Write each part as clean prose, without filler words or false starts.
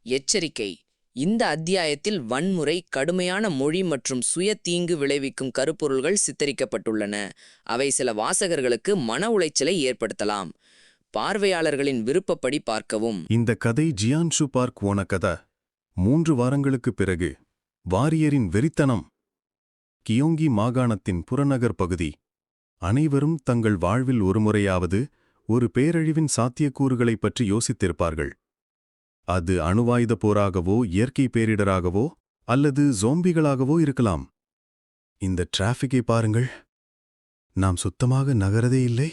எச்சரிக்கை. இந்த அத்தியாயத்தில் வன்முறை, கடுமையான மொழி மற்றும் சுய தீங்கு விளைவிக்கும் கருப்பொருள்கள் சித்தரிக்கப்பட்டுள்ளன. அவை சில வாசகர்களுக்கு மன உளைச்சலை ஏற்படுத்தலாம். பார்வையாளர்களின் விருப்பப்படி பார்க்கவும். இந்த கதை ஜியான்ஷு பார்க் ஓன கதை. 3 வாரங்களுக்குப் பிறகு வாரியரின் வெறித்தனம். கியோங்கி மாகாணத்தின் புறநகர் பகுதி. அனைவரும் தங்கள் வாழ்வில் ஒருமுறையாவது ஒரு பேரழிவின் சாத்தியக்கூறுகளைப் பற்றி யோசித்திருப்பார்கள். அது அணுவாயுத போராகவோ, இயற்கை பேரிடராகவோ அல்லது ஜோம்பிகளாகவோ இருக்கலாம். இந்த டிராஃபிக்கை பாருங்கள். நாம் சுத்தமாக நகரதே இல்லை.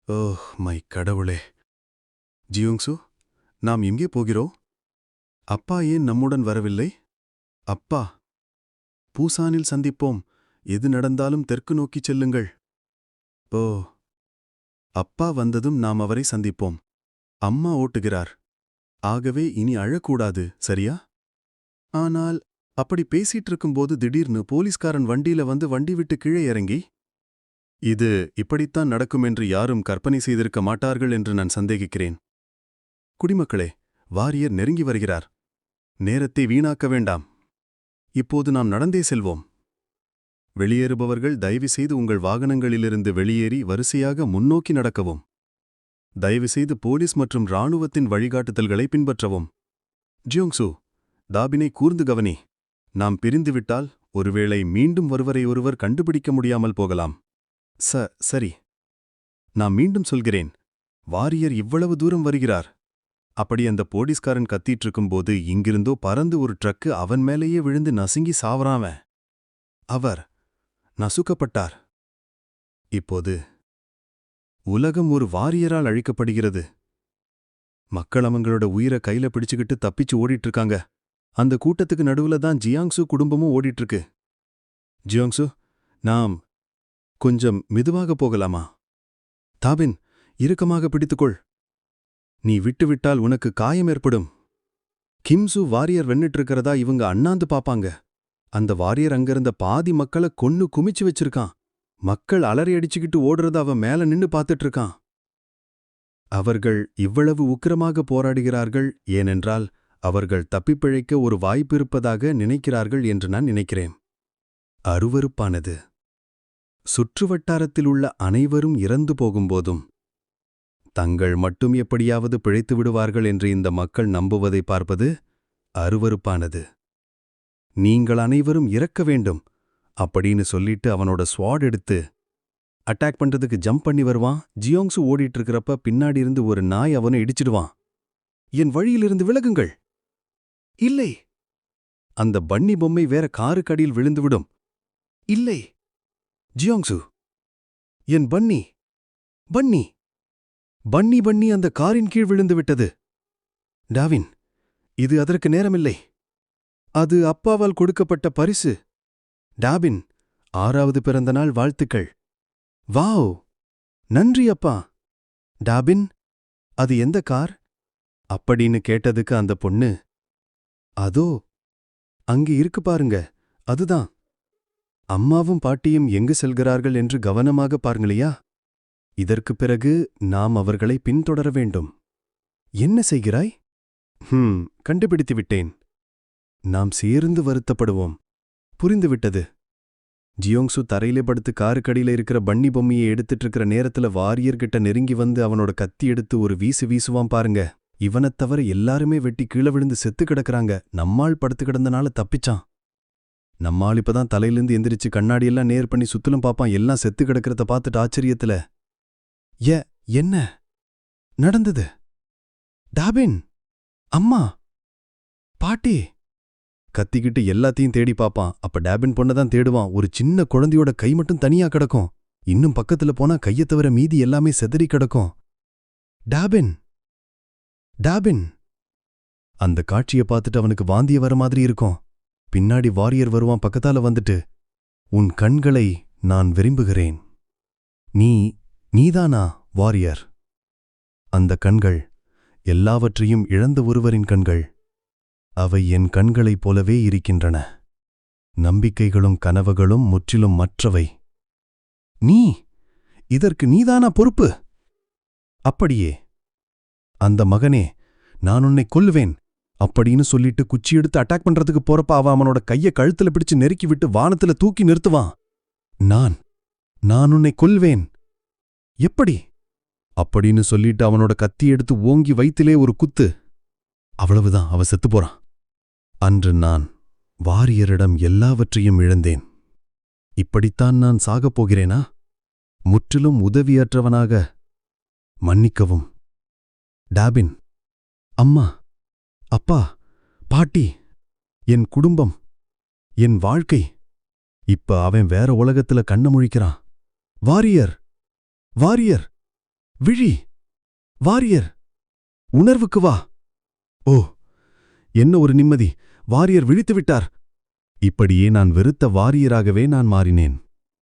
ஓஹ் மை கடவுளே. ஜியோங்சு, நாம் எங்கே போகிறோம்? அப்பா ஏன் நம்முடன் வரவில்லை? அப்பா, பூசானில் சந்திப்போம். எது நடந்தாலும் தெற்கு நோக்கிச் செல்லுங்கள். ஓ, அப்பா வந்ததும் நாம் அவரை சந்திப்போம். அம்மா ஓட்டுகிறார். ஆகவே இனி அழக்கூடாது, சரியா? ஆனால் அப்படி பேசிட்டு இருக்கும்போது திடீர்னு போலீஸ்காரன் வண்டியில வந்து வண்டி விட்டு கீழே இறங்கி, இது இப்படித்தான் நடக்கும் என்று யாரும் கற்பனை செய்திருக்க மாட்டார்கள் என்று நான் சந்தேகிக்கிறேன். குடிமக்களே, வாரியர் நெருங்கி வருகிறார். நேரத்தை வீணாக்க வேண்டாம். இப்போது நாம் நடந்தே செல்வோம். வெளியேறுபவர்கள் தயவுசெய்து உங்கள் வாகனங்களிலிருந்து வெளியேறி வரிசையாக முன்னோக்கி நடக்கவும். தயவுசெய்து போலீஸ் மற்றும் இராணுவத்தின் வழிகாட்டுதல்களை பின்பற்றவும். ஜியோங்சு, தாபினை கூர்ந்து கவனி. நாம் பிரிந்துவிட்டால் ஒருவேளை மீண்டும் ஒருவரை ஒருவர் கண்டுபிடிக்க முடியாமல் போகலாம். சரி. நான் மீண்டும் சொல்கிறேன், வாரியர் இவ்வளவு தூரம் வருகிறார். அப்படி அந்த போலீஸ்காரன் கத்திட்டிருக்கும்போது இங்கிருந்தோ பறந்து ஒரு ட்ரக்கு அவன் மேலேயே விழுந்து நசுங்கி சாவறாவன். அவர் நசுக்கப்பட்டார். இப்போது உலகம் ஒரு வாரியரால் அழிக்கப்படுகிறது. மக்கள் அவங்களோட உயிரை கையில பிடிச்சுக்கிட்டு தப்பிச்சு ஓடிட்டு-இருக்காங்க. அந்த கூட்டத்துக்கு நடுவுல தான் ஜியாங்சு குடும்பமும் ஓடிட்டு-இருக்கு. ஜியாங்சு, நாம் கொஞ்சம் மெதுவாக போகலாமா? தாபின், இறுக்கமாக பிடித்துக்கொள். நீ விட்டுவிட்டால் உனக்கு காயம் ஏற்படும். கிம்சு வாரியர் வென்னிட்டு-இருக்கிறதா இவங்க அண்ணாந்து பாப்பாங்க. அந்த வாரியர் அங்கிருந்த பாதி மக்களை கொன்னு குமிச்சு வச்சிருக்கான். மக்கள் அலறி அடிச்சுக்கிட்டு ஓடுறத அவன் மேல நின்னு பார்த்துட்டு இருக்கான். அவர்கள் இவ்வளவு உக்கிரமாக போராடுகிறார்கள் ஏனென்றால் அவர்கள் தப்பிப்பிழைக்க ஒரு வாய்ப்பு இருப்பதாக நினைக்கிறார்கள் என்று நான் நினைக்கிறேன். அருவருப்பானது. சுற்றுவட்டாரத்தில் உள்ள அனைவரும் இறந்து போகும்போதும் தங்கள் மட்டும் எப்படியாவது பிழைத்து விடுவார்கள் என்று இந்த மக்கள் நம்புவதை பார்ப்பது அருவருப்பானது. நீங்கள் அனைவரும் இறக்க வேண்டும் அப்படின்னு சொல்லிட்டு அவனோட ஸ்வாட் எடுத்து அட்டாக் பண்றதுக்கு ஜம்ப் பண்ணி வருவான். ஜியோங்சு ஓடிட்டு இருக்கிறப்ப பின்னாடி இருந்து ஒரு நாய் அவனை இடிச்சிடுவான். என் வழியிலிருந்து விலகுங்கள். இல்லை. அந்த பன்னி பொம்மை வேற காருக்கடியில் விழுந்துவிடும். இல்லை. ஜியோங்சு, என் பன்னி பன்னி பன்னி பன்னி அந்த காரின் கீழ் விழுந்துவிட்டது. டாவின், இது அதற்கு நேரமில்லை. அது அப்பாவால் கொடுக்கப்பட்ட பரிசு. டாபின், 6வது பிறந்தநாள் வாழ்த்துக்கள். வாவ், நன்றி அப்பா. டாபின், அது எந்த கார் அப்படின்னு கேட்டதுக்கு அந்த பொண்ணு, அதோ அங்கே இருக்கு பாருங்க, அதுதான். அம்மாவும் பாட்டியும் எங்கு செல்கிறார்கள் என்று கவனமாக பாருங்களையா. இதற்குப் பிறகு நாம் அவர்களை பின்தொடர வேண்டும். என்ன செய்கிறாய்? கண்டுபிடித்து விட்டேன். நாம் சேர்ந்து வருத்தப்படுவோம். புரிந்துவிட்டது. ஜியோங்சு தரையிலே படுத்து காருக்கடியில இருக்கிற பன்னி பொம்மையை எடுத்துட்டு இருக்கிற நேரத்துல வாரியர்கிட்ட நெருங்கி வந்து அவனோட கத்தி எடுத்து ஒரு வீசுவான் பாருங்க. இவனைத் தவிர எல்லாருமே வெட்டி கீழே விழுந்து செத்து கிடக்குறாங்க. நம்மாள் படுத்து கிடந்தனால தப்பிச்சான். நம்மாள் இப்பதான் தலையிலிருந்து எந்திரிச்சு கண்ணாடியெல்லாம் நேர் பண்ணி சுத்திலும் பாப்பான். எல்லாம் செத்து கிடக்கிறத பார்த்துட்டு ஆச்சரியத்துல, என்ன நடந்தது? டாபின், அம்மா, பாட்டி கத்திக்கிட்டு எல்லாத்தையும் தேடி பாப்பான். அப்ப டாபின் பொண்ணதான் தேடுவான். ஒரு சின்ன குழந்தையோட கை மட்டும் தனியா கிடக்கும். இன்னும் பக்கத்துல போனா கையை தவிர மீதி எல்லாமே செதறி கிடக்கும். டாபின் டாபின் அந்த காட்சியை பார்த்துட்டு அவனுக்கு வாந்திய வர மாதிரி இருக்கும். பின்னாடி வாரியர் வருவான் பக்கத்தால வந்துட்டு, உன் கண்களை நான் விரும்புகிறேன். நீதானா வாரியர்? அந்த கண்கள் எல்லாவற்றையும் இழந்த ஒருவரின் கண்கள். அவை என் கண்களைப் போலவே இருக்கின்றன. நம்பிக்கைகளும் கனவுகளும் முற்றிலும் மற்றவை. இதற்கு நீதானா பொறுப்பு? அப்படியே. அந்த மகனே, நான் உன்னை கொல்லுவேன் அப்படின்னு சொல்லிட்டு குச்சி எடுத்து அட்டாக் பண்றதுக்கு போறப்ப அவன் அவனோட கைய கழுத்துல பிடிச்சு நெருக்கி விட்டு வானத்துல தூக்கி நிறுத்துவான். நான் உன்னை கொல்வேன். எப்படி? அப்படின்னு சொல்லிட்டு அவனோட கத்தி எடுத்து ஓங்கி வயித்திலே ஒரு குத்து. அவ்வளவுதான், அவ செத்துப் போறான். அன்று நான் வாரியரிடம் எல்லாவற்றையும் இழந்தேன். இப்படித்தான் நான் சாகப் போகிறேனா? முற்றிலும் உதவியற்றவனாக? மன்னிக்கவும் டாபின். அம்மா, அப்பா, பாட்டி, என் குடும்பம், என் வாழ்க்கை. இப்ப அவன் வேற உலகத்துல கண்ண முழிக்கிறான். வாரியர், வாரியர், விழி, வாரியர், உணர்வுக்கு வா. ஓ, என்ன ஒரு நிம்மதி! வாரியர் விழித்துவிட்டார். இப்படியே நான் வெறுத்த வாரியராகவே நான் மாறினேன்.